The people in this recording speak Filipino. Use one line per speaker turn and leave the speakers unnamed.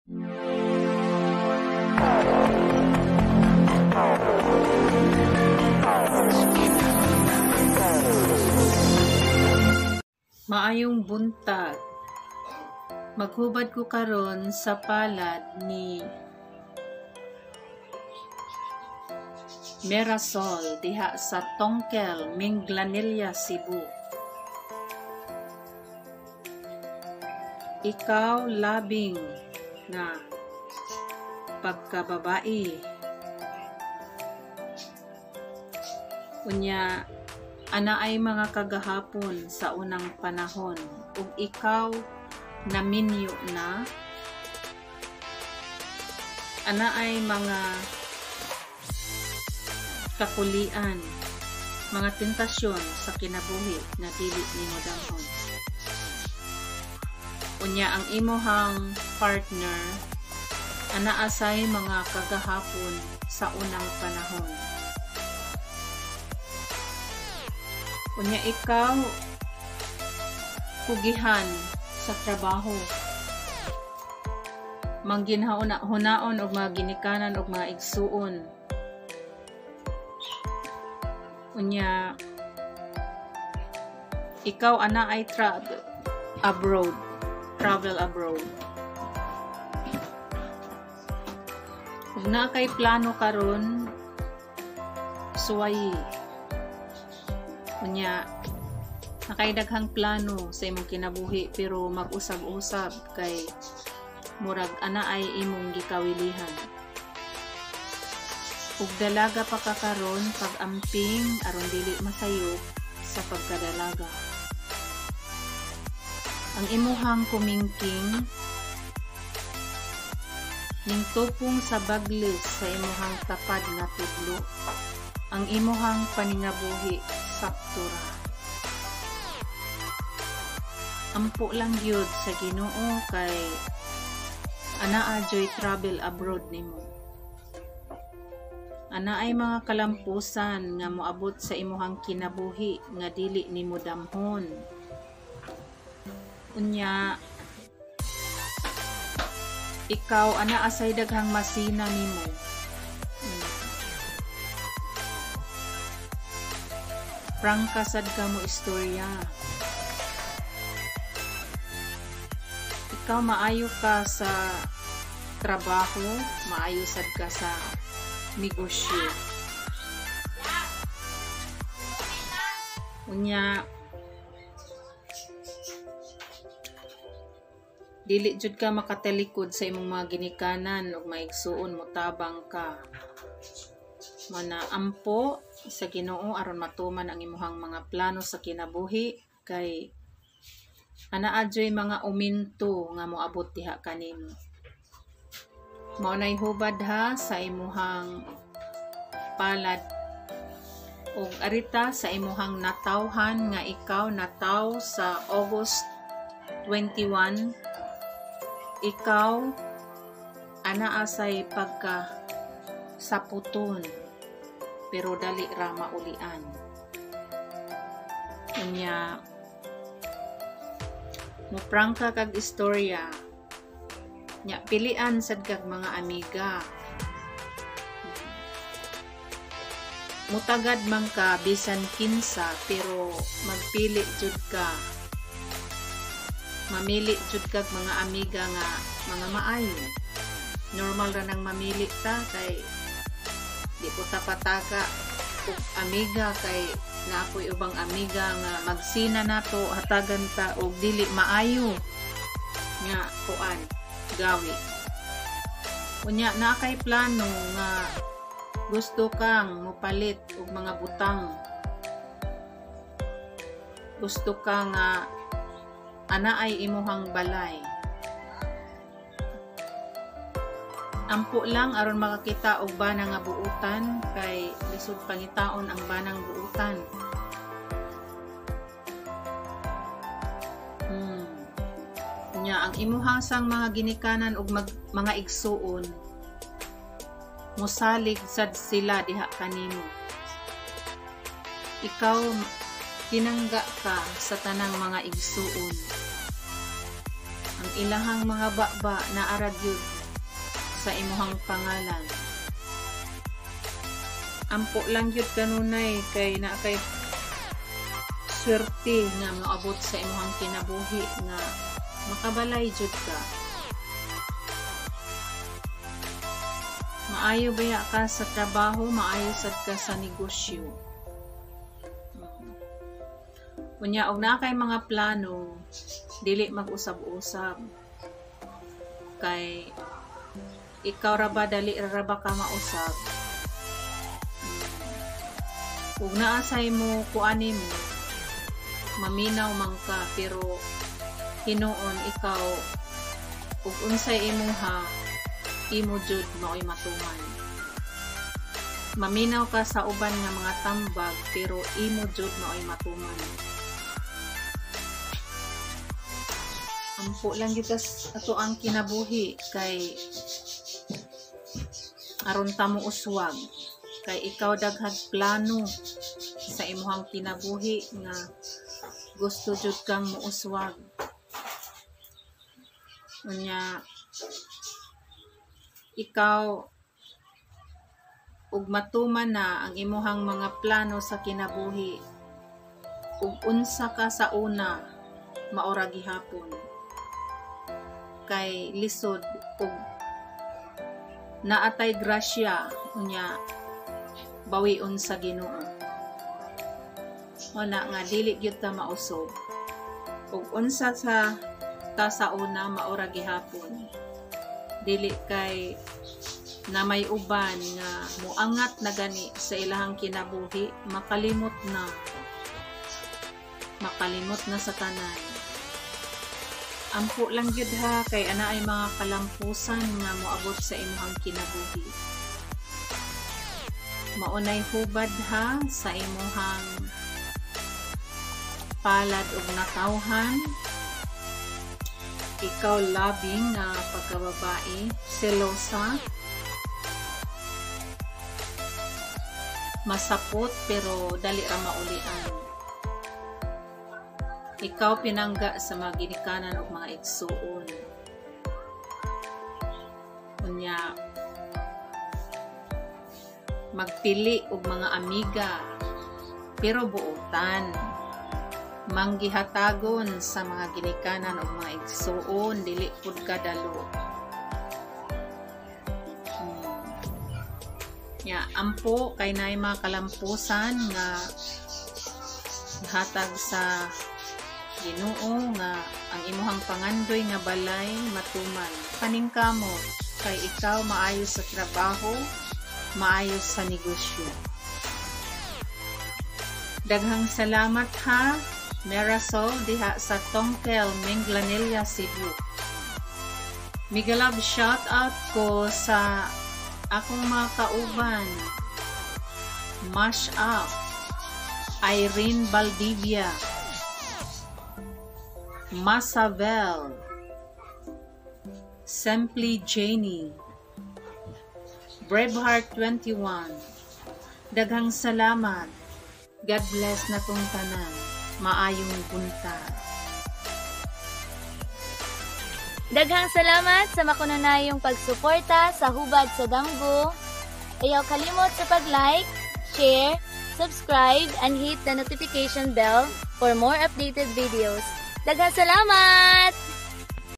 Maayong buntag. Maghubad ko karon sa palad ni Mirasol diha sa Tongkel, Minglanilla, Cebu. Ikaw labing na pagkababae. Unya ana ay mga kagahapon sa unang panahon ug ikaw naminyo na. Ana ay mga kakulian, mga tentasyon sa kinabuhi na dili nimo damhon. Unya ang imuhang partner ana asay mga kagahapon sa unang panahon. Unya ikaw kugihan sa trabaho, mangginhaon-hunaon og mga ginikanan og mga igsuon. Unya ikaw ana ay travel abroad. Ug na kay plano karon suwayi. Unya nakaidaghang plano sa imong kinabuhi pero mag-usab-usab kay murag ana ay imong gikawilihan. Ug dalaga pa ka karon pag-amping aron dili masayop sa pagkadalaga. Ang imuhang kumingking ning tupong sa baglis sa imuhang tapad nga tudlo. Ang imuhang paningabuhi saktura. Ampo lang gyud sa Ginoo kay ana adyoy travel abroad nimo. Ana ay mga kalampusan nga moabot sa imuhang kinabuhi nga dili nimo damhon. Unya ikaw ana asay daghang masina nimo. Prangka sad ka mo istorya. Ikaw maayo ka sa trabaho, maayo sad ka sa negosyo. Unya dili jud ka makatalikod sa imong mga ginikanan ug maigsuon mo tabang ka. Mana ampo sa Ginoo aron matuman ang imuhang mga plano sa kinabuhi kay ana adyoy mga uminto nga moabot diha kanimo. Mao nay hubad ha sa imuhang palad ug arita sa imuhang natawhan nga ikaw nataw sa August 21. Ikaw ana asay pagka saputon pero dali ra maulian. Unya mo prangka kag istorya nya pilian sad kag mga amiga. Mutagad man ka bisan kinsa pero magpili jud ka. Mamili jud kag mga amiga nga mga maayo. Normal ra nang mamili ta kay di ko tapataga og amiga kay naapoy ubang amiga nga magsina nato hatagan ta og dili maayo nga kuan gawi. Unya na kay plano nga gusto kang mopalit og mga butang. Gusto ka nga ana ay imuhang balay. Ampo lang aron makakita og bana nga buutan kay lisod pangitaon ang banang buutan. Nya ang imuhang sang mga ginikanan og mga igsuon mosalig sad sila diha kanimo. Ikaw tinangga ka sa tanang mga igsuon. Ang ilahang mga baba na ara gyud sa imuhang pangalan. Ampo lang yun kanunay kay na kay swerte nga maabot sa imuhang kinabuhi nga makabalay jud ka. Maayo baya ka sa trabaho, maayo sad ka sa negosyo. Unya og na kay mga plano, dili mag-usab-usab. Kay ikaw ra ba dali ra ba ka mausab? Ug naasay mo kuani mo maminaw man ka pero hinuon ikaw ug unsay imuha imo jud maoy matuman. Maminaw ka sa uban nga mga tambag pero imo jud maoy matuman. Ampo lang gyud ato ang kinabuhi kay aron ta mo uswag kay ikaw daghag plano sa imuhang kinabuhi nga gusto jud kang muuswag. Unya ikaw ug matuman na ang imuhang mga plano sa kinabuhi ug unsa ka sa una maora gihapon kay lisod ug naatay grasya unya bawion sa Ginoo. Wala nga dili gyud ta mausob ug unsa sa ta sa una maora gihapon dili kay na may uban nga muangat na gani sa ilahang kinabuhi makalimot na sa tanan. Ampo lang gyud ha kay ana ay mga kalampusan nga moabot sa imong kinabuhi. Maunay hubad ha sa imong palad ug natawhan. Ikaw labing na pagkababae, selosa, masapot pero dali ra maulian. Ikaw pinangga sa mga ginikanan ug mga igsuon. Unya magpili og mga amiga pero buotan. Manggihatagon sa mga ginikanan o mga igsuon dili pud kadalo. Ya ampo kay naay mga kalampusan nga hatag sa Ginoo nga ang imuhang pangandoy nga balay matuman. Kaning kamo kay ikaw maayo sa trabaho, maayo sa negosyo. Daghang salamat ha. Merasol diha sa Tongkel, Minglanilla, Cebu. Migalab shout out ko sa akong mga kauban. Mash Up, Irene Valdivia, Masabel, Simply Janie, Braveheart 21. Daghang salamat. God bless na tong tanan. Maayong buntag.
Daghang salamat sa makunanayong pagsuporta sa Hubad sa Damgo. Ayaw kalimot sa pag-like, share, subscribe, and hit the notification bell for more updated videos. Daghang salamat!